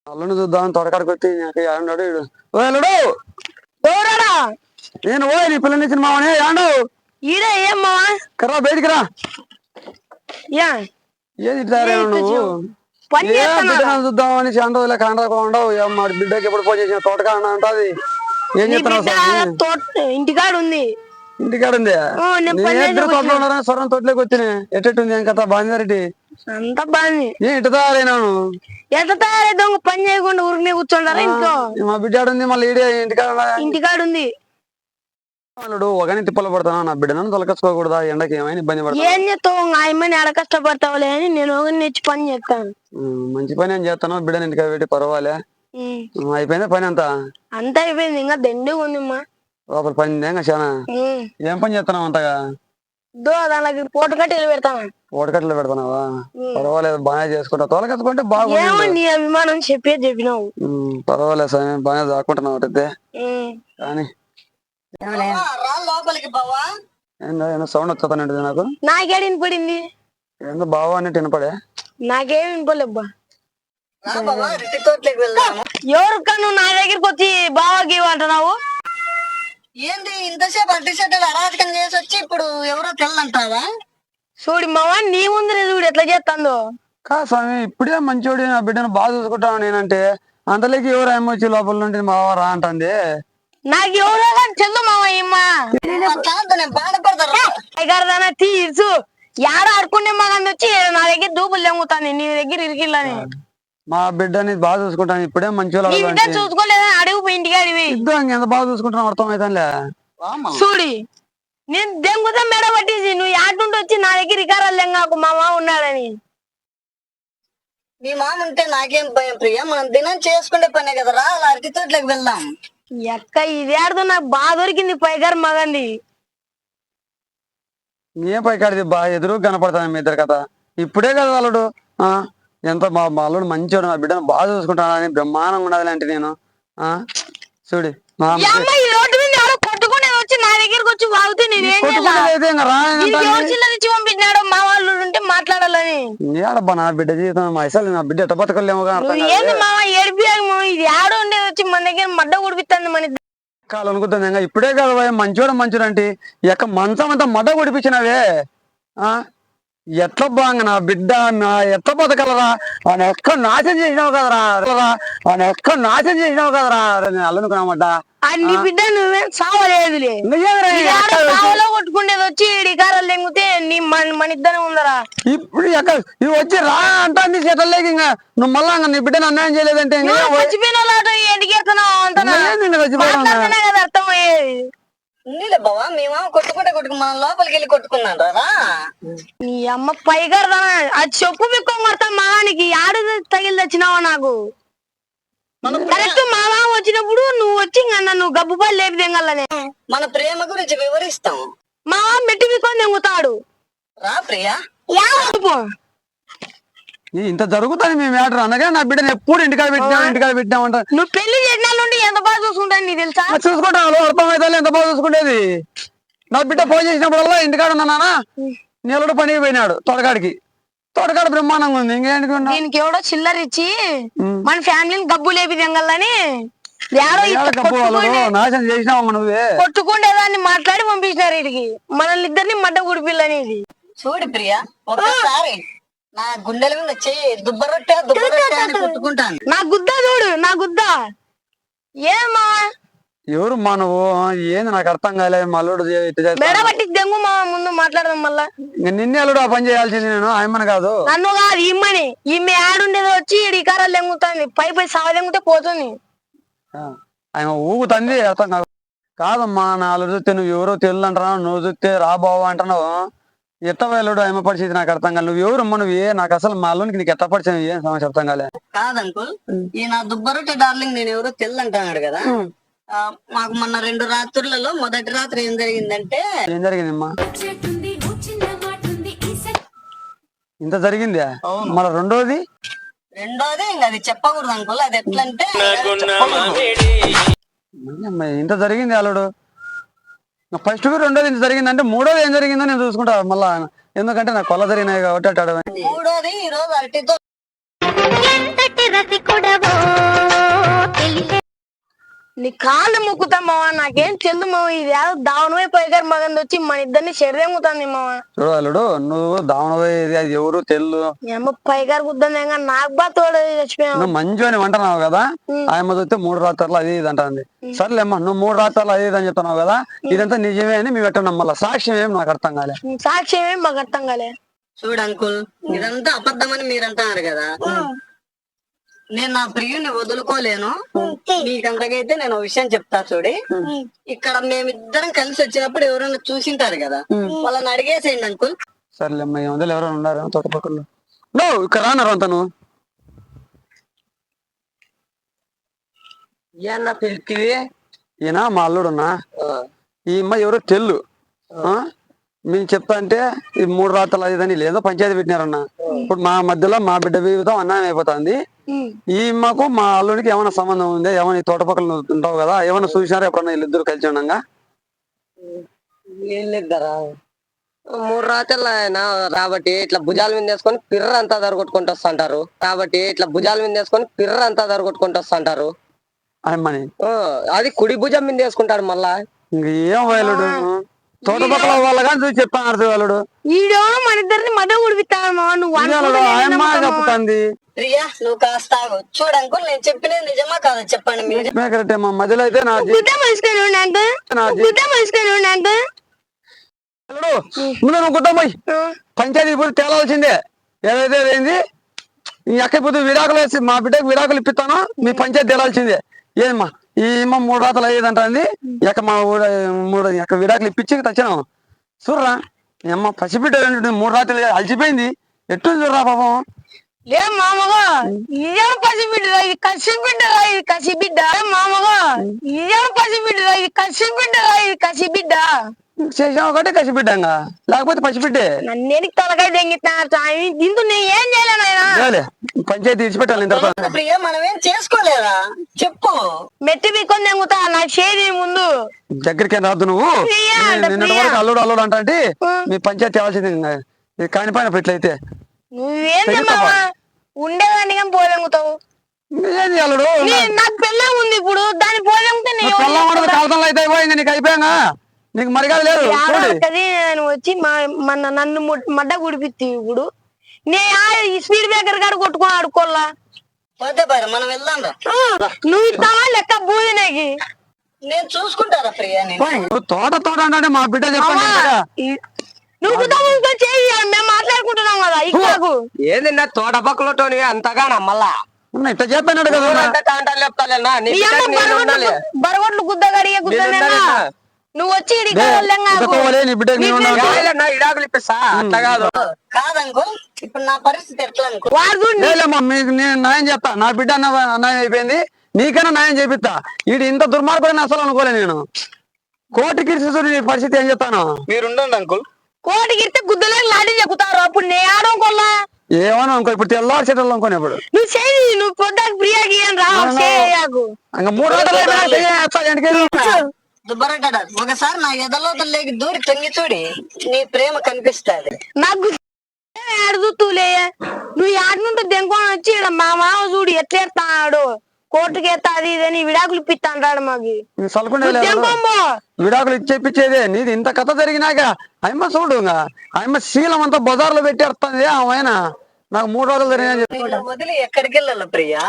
అల్లుని చూద్దాం తొడకాడికి వచ్చి అన్నాడు ఓ అల్లుడు ఎవరాడా నేను ఓ నీ పిల్లని ఇచ్చిన మామని ఆండు ఈడే ఏం మావా కర్రా బయటికి రా యా ఏది ఇట్లారే నువ్వు పని ఏ చేస్తానా బిడ్డను చూద్దామని చాలా రోజులే కాండకుండా ఉండవు మా బిడ్డకి ఎప్పుడు ఫోన్ చేసిన తోటకా అంటది ఏం నీ చెప్తున్నావు బిడ్డ స్వామి ఇంటికాడ ఉంది ఇంటికాడ ఉంది నేను నేను పని ఇద్దరు తోటలో ఉన్నారని స్వరం తోటలోకి వచ్చిన ఎట్టెట్టుంది ఏం కథ బాంధారెడ్డి అంత బాగుంది ఏం ఇటు తయారైనాను ఎంత తయారైతే పని చేయకుండా ఊరికి కూర్చుంటారా ఇంట్లో మా బిడ్డ ఉంది మళ్ళీ ఈడే ఇంటికాడ ఉంది అల్లుడు ఒకని తిప్పలు పడతాను నా బిడ్డను తొలకచ్చుకోకూడదా ఎండకి ఏమైనా ఇబ్బంది పడతా ఏం చేస్తావు ఆయమ్మని ఎడ కష్టపడతావులే అని నేను ఒకరిని నేర్చి పని చేస్తాను మంచి పని అని చేస్తాను బిడ్డని ఇంటికి పెట్టి పర్వాలే అయిపోయిందా పని అంతా అంత అయిపోయింది ఇంకా దండిగా ఉందిమ్మా లోపల పని ఇంకా చాలా ఏం పని చేస్తున్నావు అంతగా దానికి పోటు కట్టెలు పెడతాను ఓటకట్లు పెడతానావా పర్వాలేదు బాగా చేసుకుంటా తోలకచ్చుకుంటే బాగుంది నీ అభిమానం చెప్పినావు పర్వాలేదు స్వామి బాగా దాక్కుంటున్నావు అయితే కానీ లోపలికి బావా ఏందో సౌండ్ వచ్చేస్తానండి నాకు నాకేడు వినపడింది ఏందో బావా అన్నట్టు వినపడే నాకేం వినపలేబ్బా ఎవరు నువ్వు నా దగ్గరికి వచ్చి బావా గీవ అంటున్నావు ఏంది ఇంతసేపు అడ్డు షట్టలు అరాచకం చేసి వచ్చి ఇప్పుడు ఎవరో తెల్లంటావా చూడు మావా నీ ముందు చూడు ఎట్లా చేస్తాందో కా స్వామి ఇప్పుడే మంచోడి నా బిడ్డను బాగా చూసుకుంటాను నేనంటే అంతలోకి ఎవరు ఏమొచ్చి లోపల నుండి మావా రా అంటుంది నాకు ఎవరో చందు మావా ఇమ్మా బాధపడతారు తీర్చు యాడ ఆడుకునే మగంది వచ్చి నా దగ్గర దూపులు తెంగుతాను నీ దగ్గర ఇరికిల్లని మా బిడ్డని బాగా చూసుకుంటాను ఇప్పుడే మంచి చూసుకోలేదా అడుగు ఇంటికి అడివి ఎంత బాగా చూసుకుంటాను అర్థమైతే చూడి నేను దెంగుతా మెడ పట్టేసి నువ్వు ఆటుండి వచ్చి నా దగ్గర ఇకారాలు లెంగాకు మా మామ ఉన్నాడని మీ మామ ఉంటే నాకేం భయం ప్రియ మనం దినం చేసుకునే పనే కదరా అలా అరటి తోటలోకి వెళ్దాం ఎక్క ఇది ఆడుతో నాకు బాగా దొరికింది పైగారు మగంది ఏ పైకాడిది బాగా ఎదురు కనపడతాను మీ ఇద్దరు కథ ఇప్పుడే కదా వాళ్ళడు ఎంత మా అల్లుడు మంచివాడు నా బిడ్డను బాగా చూసుకుంటానని బ్రహ్మాండంగా ఉన్నది అంటే నేను చూడు కొట్టుకునేది వచ్చి నా దగ్గరకు వచ్చి వాగుతూ పంపించినాడు మా వాళ్ళు ఉంటే మాట్లాడాలని ఏడబ్బా నా బిడ్డ జీవితం అసలు నా బిడ్డ ఎట్ట బతకలేమో ఏంది మామ ఏడిపి ఇది ఆడ ఉండేది వచ్చి మన దగ్గర మడ్డ కుడిపిస్తుంది మన కాలనుకుంటుంది ఇప్పుడే కదా మంచోడు అంటే ఎక్క మంచం అంతా మడ్డ కుడిపించినవే ఎట్లా బాగా నా బిడ్డ నా ఎట్లా బతకలరా ఆయన ఎక్కడ నాశనం చేసినావు కదరా అల్లనుకున్నామడ్డా నీ బిడ్డ నువ్వేం సావలేదులే కొట్టుకునేది వచ్చి ఇడికారాలు లెంగితే నీ మన ఇద్దరే ఉందరా ఇప్పుడు ఎక్కడ ఇవి వచ్చి రా అంటాంది చేతల్లేకి ఇంకా నువ్వు మళ్ళా నీ బిడ్డను అన్యాయం చేయలేదంటే అర్థమయ్యేది ఉన్నీలే బావా మేము కొట్టుకుంటే మనం లోపలికి వెళ్ళి కొట్టుకున్నాను రా నీ అమ్మ పైగా అది చెప్పు మిక్కొడతా మావానికి ఆడు తగిలి తెచ్చినావా నాకు కరెక్ట్ మావా వచ్చినప్పుడు నువ్వు వచ్చి నన్ను గబ్బుపాలు లేపి తెంగలనే మన ప్రేమ గురించి వివరిస్తాం మావా మెట్టి మిక్కొని తెంగుతాడు రా ప్రియా ఇంత జరుగుతుంది మేము ఏటర్ అనగా నా బిడ్డను ఎప్పుడు ఇంటికాడ పెట్టినామంట నువ్వు పెళ్లి చేసిన నుండి ఎంత బాగా చూసుకుంటాను నీకు తెలుసా చూసుకుంటాను అర్థమైతే ఎంత బాగా చూసుకునేది నా బిడ్డ ఫోన్ చేసినప్పుడల్లా ఇంటికాడ ఉన్నానా నీళ్ళడు పనికి పోయినాడు తోటకాడ బ్రహ్మాండంగా ఉంది దీనికి ఎవడో చిల్లర ఇచ్చి మన ఫ్యామిలీని గబ్బు లేపి తెంగలని నాశనం చేసినావు నువ్వే కొట్టుకుండేదాన్ని మాట్లాడి పంపించినారు ఇడికి మనల్ని ఇద్దరిని మడ్డ గుడిపిల్లని చూడు ప్రియా ఒకసారి నా గుండెల మీద దుబ్బరొట్టె కొట్టుకుంటాను నా గుద్ద చూడు నా గుద్ద ఏమా ఎవరు మా నువ్వు ఏంది నాకు అర్థం కాలేదు మల్లుడు మెడబట్టి దెంగు మా ముందు మాట్లాడదాం మళ్ళా నిన్నే అల్లుడు ఆ పని చేయాల్సింది నేను ఆయమ్మని కాదు నన్ను కాదు ఇమ్మని ఈమె ఆడుండేది వచ్చి ఇడికారాలు దెంగుతుంది పై సావ దెంగితే పోతుంది ఆయన ఊగుతుంది అర్థం కాదు కాదమ్మా నా అల్లుడు చూస్తే నువ్వు ఎవరో తెల్లు అంటున్నావు నువ్వు చూస్తే రాబావు అంటున్నావు ఎట్ట వెళ్ళడు ఆయమ పరిస్థితి నాకు అర్థం కాదు నువ్వు ఎవరమ్మా నువ్వు నాకు అసలు మా అల్లునికి నీకు ఎట్ట పరిచయం ఏం సమస్య అర్థం కాలే కాదంకుల్ ఈ నా దుబ్బరొట్టె డార్లింగ్ నేను ఎవరో తెల్లు అంటున్నాడు కదా మాకు మొన్న 2 రాత్రులలో మొదటి రాత్రి ఏం జరిగిందంటే ఏం జరిగిందమ్మా ఇంత జరిగిందా మన రెండోది ఇంకా అది చెప్పకూడదు అంకుల్ అది ఎట్లంటే ఇంత జరిగింది అల్లుడు ఫస్ట్ రెండోది ఇంత జరిగిందంటే మూడోది ఏం జరిగిందో నేను చూసుకుంటా మళ్ళా ఎందుకంటే నాకు కొల్ల జరిగినాయి కాబట్టి మూడోది ఈ రోజు అరటితో నీ కాళ్ళు మొక్కుతా మావా, నాకేం చెల్లు మావ. ఇది ఏదో దావనమే పైగారు మగంది వచ్చి మన ఇద్దరిని శరీరముతుంది మావా. చూడు అల్లుడు, నువ్వు దావనది అది ఎవరు తెల్లు మీ అమ్మ పైగారు గుద్దంది నాకు బా తోడు చచ్చిపోయావు. నువ్వు మంచి అని అంటున్నావు కదా, ఆయమ్మ చూస్తే 3 రాత్రులు అది ఇది అంటుంది. సర్లేమ్మా, నువ్వు 3 రాత్రులు అది ఇది అని చెప్తున్నావు కదా, ఇదంతా నిజమే అని మేము ఎట్లా నమ్మాల? సాక్ష్యం ఏం నాకు అర్థం కాలే. సాక్ష్యం ఏం మాకు అర్థం కాలే. చూడు అంకుల్, ఇదంతా అబద్ధమని మీరు అంటున్నారు కదా, నేను నా ప్రియుని వదులుకోలేను. మీకంతకైతే నేను ఒక విషయం చెప్తా చూడి. ఇక్కడ మేమిద్దరం కలిసి వచ్చినప్పుడు ఎవరైనా చూసింటారు కదా, వాళ్ళని అడిగేసేయండి అంకుల్. సర్లేమ్మా, ఈ వందలు ఎవరైనా ఉన్నారు తోటపక్కల్లో? నువ్వు ఇక్కడ రానరు అంత నువ్వు ఏమన్నా పిలిపివి? ఈయన మా అల్లుడున్నా, ఈ అమ్మ ఎవరో తెల్లు. మేము చెప్తా అంటే ఈ 3 రాత్రులు అదిదని లేదో పంచాయతీ పెట్టినారన్న. ఇప్పుడు మా మధ్యలో మా బిడ్డ జీవితం అన్యాయం అయిపోతుంది. ఈ అమ్మకు మా అల్లుడికి ఏమైనా సంబంధం ఉందా? ఏమైనా ఈ తోటపక్కల ఉంటావు కదా, ఏమైనా చూసినారా ఎప్పుడన్నా వీళ్ళిద్దరు కలిసి ఉండగా? వీళ్ళిద్దరా 3 రాత్రులు ఆయన రాబట్టి ఇట్లా భుజాల మీద వేసుకొని పిర్ర అంతా దరగొట్టుకుంటూ వస్తుంటారు. కాబట్టి ఇట్లా భుజాల మీద వేసుకొని పిర్ర అంతా దరగొట్టుకుంటూ వస్తుంటారు. అమ్మని అది కుడి భుజం మీద వేసుకుంటాడు మళ్ళా. ఇంకేం అల్లుడు, తోటపక్కల వాళ్ళ కానీ చూసి చెప్పాను అల్లుడు. ఈడేమో మన ఇద్దరిని మధ్య ఉడిపిస్తాను మావా. నువ్వు ఆయమ్మ చెప్తాంది. ప్రియా, నువ్వు కాస్త ఆగు. చూడు అంకుల్, నేను చెప్పినది నిజమా కాదా చెప్పండి మీరు. కరెక్టే మా మధ్యలో అయితే నా గుద్ద మలుసుకొని ఉండండి, గుద్ద మలుసుకొని ఉండండి. అల్లుడు ముందు నువ్వు గుద్దమ్మాయి, పంచాయతీ ఇప్పుడు తేలాల్సిందే. ఏదైతే ఏంది ఈ అక్కైపోతే విడాకులు వేసి మా బిడ్డకు విడాకులు ఇప్పిస్తాను, మీ పంచాయతీ తేలాల్సిందే. ఏమ్మా ఈ 3 రాత్రులు అయ్యేదంటే ఎక్క మా ఎక్క విడాకులు ఇప్పించి తెచ్చినాం. చూడరా అమ్మ పసిబిడ్డ 3 రాత్రులు అలసిపోయింది. ఎట్టు చూడరా పాపం. లే మామగా, ఇదేం పసిబిడ్డరా, ఇది కసిబిడ్డరా, ఇది కసిబిడ్డ. మామగా ఇదేం పసిబిడ్డరా, ఇది కసిబిడ్డరా, ఇది కసిబిడ్డ. చేసాం ఒకటే కసిబిడ్డంగా, లేకపోతే పసిబిడ్డే. నన్నేనికి తలకాయ తెంగిస్తున్నారు స్వామి. దీంతో నేను ఏం చేయలేను ఆయన. పంచాయతీ ఇచ్చిపెట్టాలి తర్వాత. ప్రియా, మనం ఏం చేసుకోలేదా చెప్పు. మెట్టి బిక్కొని తెంగుతా నాకు చేది ముందు. దగ్గరికి రాదు నువ్వు. నిన్నటి వరకు అల్లుడు అల్లుడు అంటే మీ పంచాయతీ తేవాల్సింది. ఇది కానిపోయినప్పుడు ఇట్లయితే నువ్వేం మావా ఉండేదాన్ని కానీ పోదెంగుతావు. ఏంది అల్లుడు, నాకు పెళ్ళం ఉంది ఇప్పుడు, దాన్ని పోదెంగితే కాలతంలో అయితే అయిపోయింది. నీకు అయిపోయాగా, నీకు మరిగాదు లేదు. నేను వచ్చి నన్ను మడ్డ గుడిపిత్తి. ఇప్పుడు ఈ స్పీడ్ బ్రేకర్ కాడ కొట్టుకొని ఆడుకోవాలా. మనం వెళ్దాం. నువ్వు ఇస్తావా లెక్క బూదినేకి? నేను చూసుకుంటారా ప్రియా? తోట అంటే మా బిడ్డ చెప్పండి. నువ్వు చెయ్యి, మేము మాట్లాడుకుంటున్నాం కదా. ఇక్కడ ఏంది నా తోట పక్కలతోని అంతగా మళ్ళా ఇట్లా చెప్పాడు కదా. బరగొట్లు గుద్దగడిగే గుద్దనేనా? నువ్వు వచ్చి ఇడాకులు ఇప్పిస్తా అట్లా కాదు. కాదంకుల్, ఇప్పుడు నా పరిస్థితి ఎట్లా? మీకు నేను న్యాయం చెప్తా. నా బిడ్డ అన్యాయం అయిపోయింది, నీకైనా న్యాయం చేపిస్తా. వీడు ఇంత దుర్మార్గుడని అసలు అనుకోలే నేను. కోటికి నీ పరిస్థితి ఏం చెప్తాను. మీరు ఉండండి అంకుల్. కోటికిరితే గుద్దలేక లాంటి చెక్కుతారు. అప్పుడు నేను ఆడుకోలా ఏమన్నా అనుకో. ఇప్పుడు తెల్లారి చెట్లు అనుకోని ఇప్పుడు నువ్వు చెయ్యి. నువ్వు పొద్దాకు ప్రియాకి రాకు. 3 రాత్రులు దుబ్బరడ్డా, ఒకసారి నా ఎదలోకి దూరి తొంగి చూడి, నీ ప్రేమ కనిపిస్తుంది. నాకు ఆడుతూలే. నువ్వు ఆడుకుంటూ దెంకొని వచ్చి ఈడ మా మామ చూడు ఎట్లేస్తాడు. కోర్టుకి ఎత్తా అది ఇదని విడాకులు ఇప్పిస్తా అంటాడు. మాకు విడాకులు ఇచ్చేపించేదే నీది. ఇంత కథ జరిగినాక అమ్మ చూడు, అమ్మ శీలం అంతా బజార్లో పెట్టేస్తుంది. ఆమె నాకు 3 రోజులు జరిగినా వదిలి ఎక్కడికి వెళ్ళాలి ప్రియా?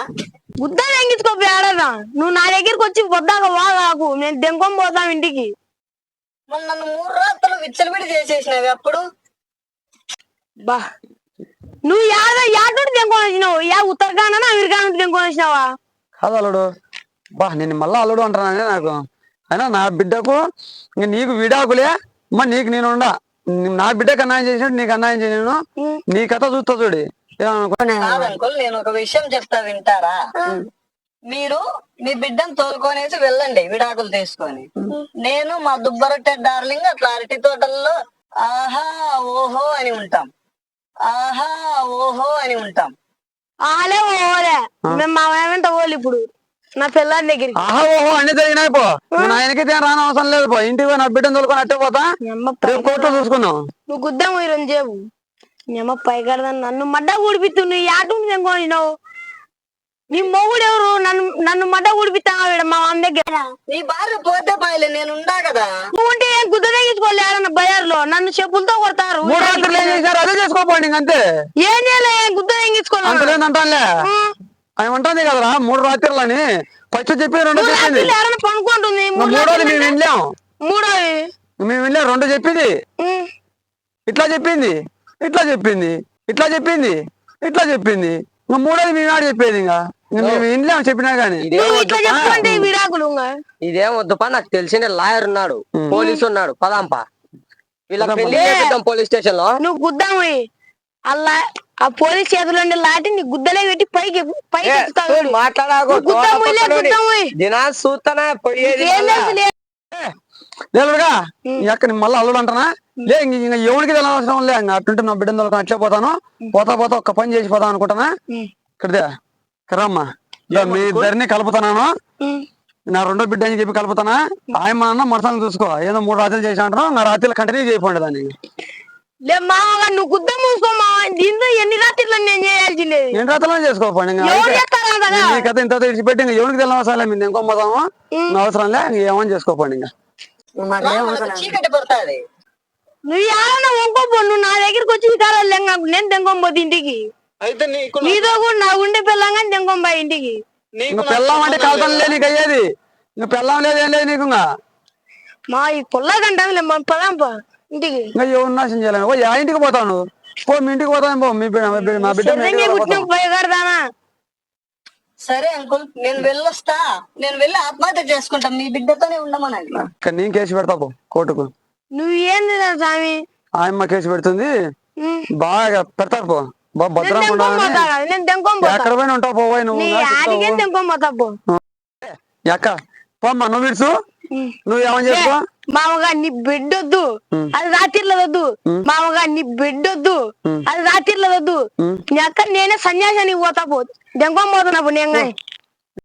బుద్ధ తెంగించుకోపోయి ఆడదా. నువ్వు నా దగ్గరికి వచ్చి పొద్దాక వాగాకు, నేను దెంకొని పోతాం ఇంటికి. మళ్ళీ నన్ను 3 రాత్రులు విచ్చలవిడి చేసేసినావి. అప్పుడు బా నువ్వు యాడు దెంకొని వచ్చినావు? ఉత్తరాఖండ్ అమెరికా నుండి దెంకొని వచ్చినావా? కాదు అల్లుడు, బా నేను మళ్ళా అల్లుడు అంటానే. నాకు అయినా నా బిడ్డకు నీకు విడాకులే. నీకు నేను ఉండా. నా బిడ్డకు అన్యాయం చేసినట్టు నీకు అన్యాయం చేయను. నీ కథ చూస్తా చూడి. కాదంకుల్, నేను ఒక విషయం చెప్తా వింటారా? మీరు మీ బిడ్డను తోలుకొనేసి వెళ్ళండి విడాకులు తీసుకొని. నేను మా దుబ్బరొట్టె డార్లింగ్ అట్లా అరటి తోటల్లో ఆహా ఓహో అని ఉంటాం. ఆహా ఓహో అని ఉంటాం. ఆలే ఓలే మేము మా వెంట ఓలు. ఇప్పుడు నా పిల్లని దగ్గరికి ఆహా ఓహో అన్ని జరిగినాయి. పో ఆయనకైతే రాని అవసరం లేదు. పో ఇంటికి పోయి నా బిడ్డను తోలుకొని అట్టే పోతా. కోర్టులో చూసుకున్నావు. నువ్వు గుద్దాము ఈ 2 చేపు. ఏమో పైగడదాన్ని నన్ను మడ్డ కూడిపిత్తు. నువ్వు యాటు తెంకొనినావు. నీ మొగుడు ఎవరు? నన్ను నన్ను మడ్డ ఉడిపిస్తాను మా మామ దగ్గర. నీ భార్య పోతే పాయలే నేను ఉండా కదా. నువ్వు ఉంటే ఏం గుద్ద తగ్గించుకోలేరన్న బజార్లో నన్ను చెప్పులతో కొడతారు. 3 రాత్రులు ఏం చేశారు అదే చేసుకోపోండి ఇంక అంతే. ఏం చేయలే గుద్ద తగ్గించుకోవాలి. అంతలేదంటానులే ఆయన ఉంటుంది కదరా 3 రాత్రులని ఫస్ట్ చెప్పి 2 చెప్పింది. పనుకుంటుంది. మూడోది మేము వెళ్ళాం. మూడోది మేము వెళ్ళాం 2 చెప్పింది. ఇట్లా చెప్పింది ఇట్లా చెప్పింది ఇట్లా చెప్పింది ఇట్లా చెప్పింది. ఇంకా మూడోది మేము ఆడ చెప్పేది. ఇంకా మేము వెళ్ళాం చెప్పినా గానీ విడాకులు. ఇదేం వద్దుపా, నాకు తెలిసిన లాయర్ ఉన్నాడు, పోలీసు ఉన్నాడు, పదాంపా వీళ్ళ పెళ్లి చేపిద్దాం పోలీస్ స్టేషన్ లో. నువ్వు గుద్దాము అలా ఆ పోలీస్ చేతుల్లో లాటి నీ గుద్దలే పెట్టి పైకి మాట్లాడాకు దినా చూస్తానా పోయేది. లేదుగా ఎక్కడ మళ్ళీ అల్లుడు అంటానా లే ఇంకా ఎవరికి అవసరం లే. ఇంకా అట్టుంటే నా బిడ్డ అట్లే పోతాను పోతా ఒక్క పని చేసి పోతాను అనుకుంటానా. ఇక్కడదే కరమ్మా మీ ఇద్దరిని కలుపుతాను. నా 2వ బిడ్డ అని చెప్పి కలుపుతానా. ఆయన మా అన్న మరసాలను చూసుకో. ఏదో 3 రాత్రులు చేసి అంటున్నావు. నా రాత్రులు కంటిన్యూ చేయకండి దాన్ని. మామగా నువ్వు గుద్ద మూసుకో మామ. దీంతో ఎన్ని రాత్రులు నేను చేయాల్సింది. 2 రాత్రులు చేసుకోపండి. కథ ఇంత విడిచిపెట్టి ఇంకా ఎవరికి తెలియవసరం మేము ఇంకో పోతాము. అవసరం లే ఏమని చేసుకోపండి. ఇంకా చీకటి పడుతుంది. నువ్వు ఏమన్నా వంకోపో. నువ్వు నా దగ్గరికి వచ్చి వికారాలు లేంగాకు. నేను తెంగొంపోతే ఇంటికి. నీతో కూడా నా ఉండే పిల్లంగా తెంగొంబా ఇంటికి. పెళ్ళం అంటే కలపం లేదు నీకు అయ్యేది. ఇంకా పెళ్ళం లేదు ఏం లేదు నీకు. మా ఈ పొల్లగంటే పదాంపా ఇంటికి. ఇంకా ఎవరు నాశనం చేయాలని ఆ ఇంటికి పోతాను పో. మీ ఇంటికి పోతాను పో. మా బిడ్డ పోయగడదానా. సరే అంకుల్ నేను వెళ్ళొస్తా. నేను వెళ్ళి ఆత్మహత్య చేసుకుంటా. మీ బిడ్డతోనే ఉండమనండి. నేను కేసు పెడతా పో కోర్టుకు. నువ్వు ఏంది స్వామి. ఆయమ్మ కేసు పెడుతుంది. బాగా పెడతారు పో. భద్రంగా ఎక్కడ పోయినా ఉంటావు పోయి నువ్వు. ఎక్క పోమ్మా నువ్వు విడుచు. నువ్వు ఏమని చెప్పు. మామగా నీ బిడ్డొద్దు అది రాత్రిలో వద్దు. మామగా నీ బిడ్డొద్దు అది రాత్రిలో వద్దు. నీ అక్క నేనే సన్యాసానికి పోతా పో. దెంకొం పోతున్నా నేను.